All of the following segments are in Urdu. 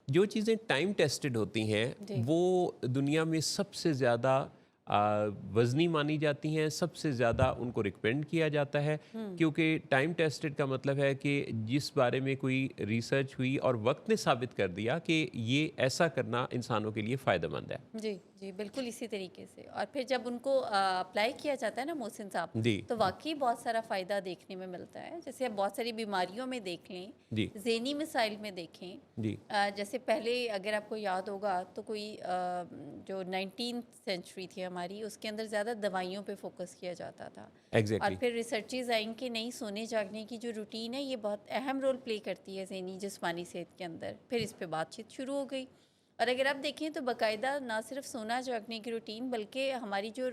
جو چیزیں ٹائم ٹیسٹڈ ہوتی ہیں جی وہ دنیا میں سب سے زیادہ وزنی مانی جاتی ہیں، سب سے زیادہ ان کو ریکمینڈ کیا جاتا ہے، کیونکہ ٹائم ٹیسٹڈ کا مطلب ہے کہ جس بارے میں کوئی ریسرچ ہوئی اور وقت نے ثابت کر دیا کہ یہ ایسا کرنا انسانوں کے لیے فائدہ مند ہے۔ جی جی بالکل اسی طریقے سے، اور پھر جب ان کو اپلائی کیا جاتا ہے نا محسن صاحب، جی تو واقعی بہت سارا فائدہ دیکھنے میں ملتا ہے۔ جیسے اب بہت ساری بیماریوں میں دیکھ لیں، جی ذہنی مسائل میں دیکھیں، جی جیسے پہلے اگر آپ کو یاد ہوگا تو کوئی جو 19th سینچری تھی ہماری، اس کے اندر زیادہ دوائیوں پہ فوکس کیا جاتا تھا، اور ایگزیکٹلی۔ پھر ریسرچز آئیں کہ نہیں، سونے جاگنے کی جو روٹین ہے یہ بہت اہم رول پلے کرتی ہے ذہنی جسمانی صحت کے اندر۔ پھر اس پہ بات چیت شروع ہو گئی، اور اگر آپ دیکھیں تو باقاعدہ نہ صرف سونا جاگنے کی روٹین بلکہ ہماری جو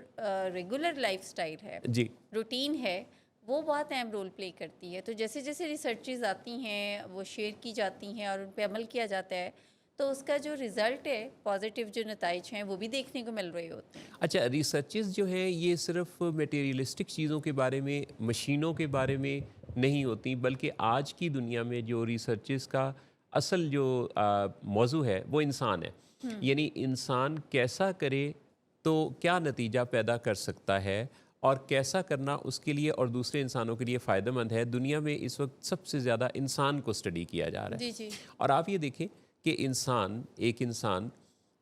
ریگولر لائف سٹائل ہے، جی روٹین ہے، وہ بہت اہم رول پلے کرتی ہے۔ تو جیسے جیسے ریسرچز آتی ہیں وہ شیئر کی جاتی ہیں اور ان پہ عمل کیا جاتا ہے، تو اس کا جو رزلٹ ہے، پازیٹیو جو نتائج ہیں وہ بھی دیکھنے کو مل رہے ہوتے ہیں۔ اچھا، ریسرچز جو ہیں یہ صرف میٹیریلسٹک چیزوں کے بارے میں، مشینوں کے بارے میں نہیں ہوتی، بلکہ آج کی دنیا میں جو ریسرچز کا اصل جو موضوع ہے وہ انسان ہے، یعنی انسان کیسا کرے تو کیا نتیجہ پیدا کر سکتا ہے، اور کیسا کرنا اس کے لیے اور دوسرے انسانوں کے لیے فائدہ مند ہے۔ دنیا میں اس وقت سب سے زیادہ انسان کو اسٹڈی کیا جا رہا جی ہے، جی اور آپ یہ دیکھیں کہ ایک انسان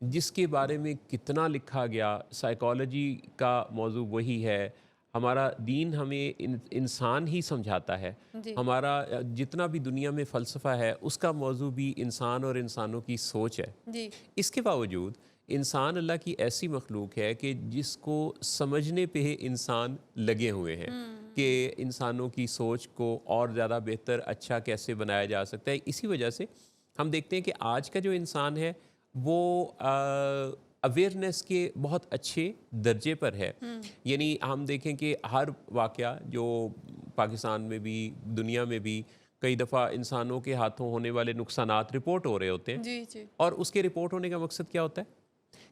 جس کے بارے میں کتنا لکھا گیا، سائیکالوجی کا موضوع وہی ہے، ہمارا دین ہمیں انسان ہی سمجھاتا ہے، جی ہمارا جتنا بھی دنیا میں فلسفہ ہے اس کا موضوع بھی انسان اور انسانوں کی سوچ ہے۔ جی اس کے باوجود انسان اللہ کی ایسی مخلوق ہے کہ جس کو سمجھنے پہ انسان لگے ہوئے ہیں کہ انسانوں کی سوچ کو اور زیادہ بہتر، اچھا کیسے بنایا جا سکتا ہے۔ اسی وجہ سے ہم دیکھتے ہیں کہ آج کا جو انسان ہے وہ اویئرنیس کے بہت اچھے درجے پر ہے، یعنی ہم دیکھیں کہ ہر واقعہ جو پاکستان میں بھی دنیا میں بھی کئی دفعہ انسانوں کے ہاتھوں ہونے والے نقصانات رپورٹ ہو رہے ہوتے ہیں، جی جی اور اس کے رپورٹ ہونے کا مقصد کیا ہوتا ہے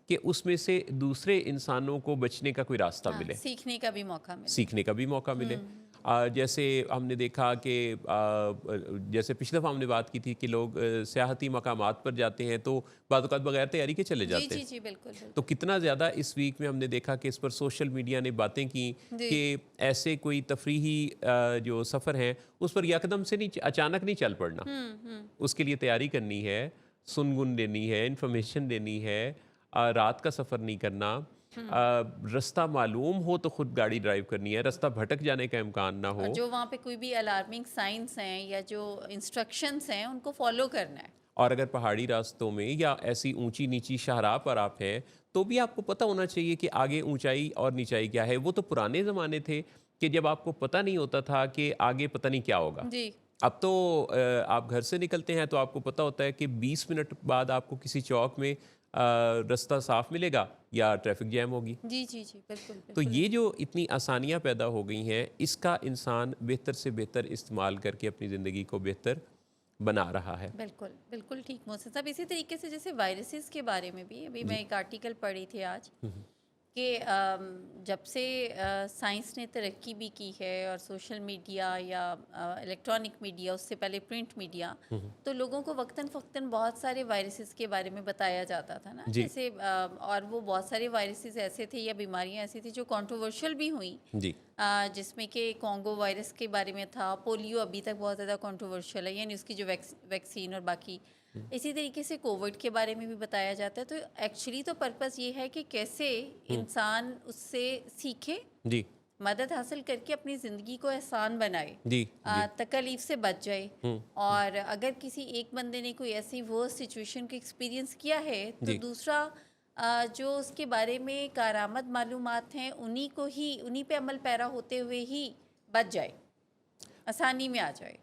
کہ اس میں سے دوسرے انسانوں کو بچنے کا کوئی راستہ ہاں، ملے، سیکھنے کا بھی موقع ملے۔ سیکھنے کا بھی موقع ملے۔ جیسے ہم نے دیکھا کہ جیسے پچھلی دفعہ ہم نے بات کی تھی کہ لوگ سیاحتی مقامات پر جاتے ہیں تو بعض اوقات بغیر تیاری کے چلے جی جاتے جی ہیں، جی بالکل تو بالکل۔ کتنا زیادہ اس ویک میں ہم نے دیکھا کہ اس پر سوشل میڈیا نے باتیں کی جی کہ ایسے کوئی تفریحی جو سفر ہیں اس پر یکدم سے نہیں، اچانک نہیں چل پڑنا، اس کے لیے تیاری کرنی ہے، سنگن لینی ہے، انفارمیشن لینی ہے، رات کا سفر نہیں کرنا، رستہ معلوم ہو تو خود گاڑی ڈرائیو کرنی ہے، رستہ بھٹک جانے کا امکان نہ اور ہو، جو وہاں پہ کوئی بھی الارمنگ سائنس ہیں یا جو انسٹرکشنز ہیں ان کو فالو کرنا ہے۔ اور اگر پہاڑی راستوں میں یا ایسی اونچی نیچی شاہراہ پر آپ ہیں تو بھی آپ کو پتہ ہونا چاہیے کہ آگے اونچائی اور نیچائی کیا ہے۔ وہ تو پرانے زمانے تھے کہ جب آپ کو پتہ نہیں ہوتا تھا کہ آگے پتہ نہیں کیا ہوگا، جی اب تو آپ گھر سے نکلتے ہیں تو آپ کو پتہ ہوتا ہے کہ 20 منٹ بعد آپ کو کسی چوک میں رستہ صاف ملے گا یا ٹریفک جیم ہوگی۔ جی جی جی بالکل تو بالکل یہ جو اتنی آسانیاں پیدا ہو گئی ہیں، اس کا انسان بہتر سے بہتر استعمال کر کے اپنی زندگی کو بہتر بنا رہا ہے۔ بالکل بالکل ٹھیک محسن صاحب۔ اسی طریقے سے جیسے وائرسز کے بارے میں بھی ابھی میں ایک آرٹیکل پڑھی تھی آج کہ جب سے سائنس نے ترقی بھی کی ہے اور سوشل میڈیا یا الیکٹرانک میڈیا، اس سے پہلے پرنٹ میڈیا، تو لوگوں کو وقتاً فوقتاً بہت سارے وائرسز کے بارے میں بتایا جاتا تھا نا، جی جیسے اور وہ بہت سارے وائرسز ایسے تھے یا بیماریاں ایسی تھیں جو کنٹروورشل بھی ہوئیں، جی جس میں کہ کانگو وائرس کے بارے میں تھا، پولیو ابھی تک بہت زیادہ کنٹروورشل ہے، یعنی اس کی جو ویکسین اور باقی، اسی طریقے سے کووڈ کے بارے میں بھی بتایا جاتا ہے۔ تو ایکچولی تو پرپس یہ ہے کہ کیسے انسان اس سے سیکھے، جی مدد حاصل کر کے اپنی زندگی کو آسان بنائے، جی جی تکلیف سے بچ جائے۔ اور اگر کسی ایک بندے نے کوئی ایسی ورس سچویشن کو ایکسپیرینس کیا ہے تو جی دوسرا جو اس کے بارے میں کارآمد معلومات ہیں انہی پہ عمل پیرا ہوتے ہوئے ہی بچ جائے، آسانی میں آ جائے۔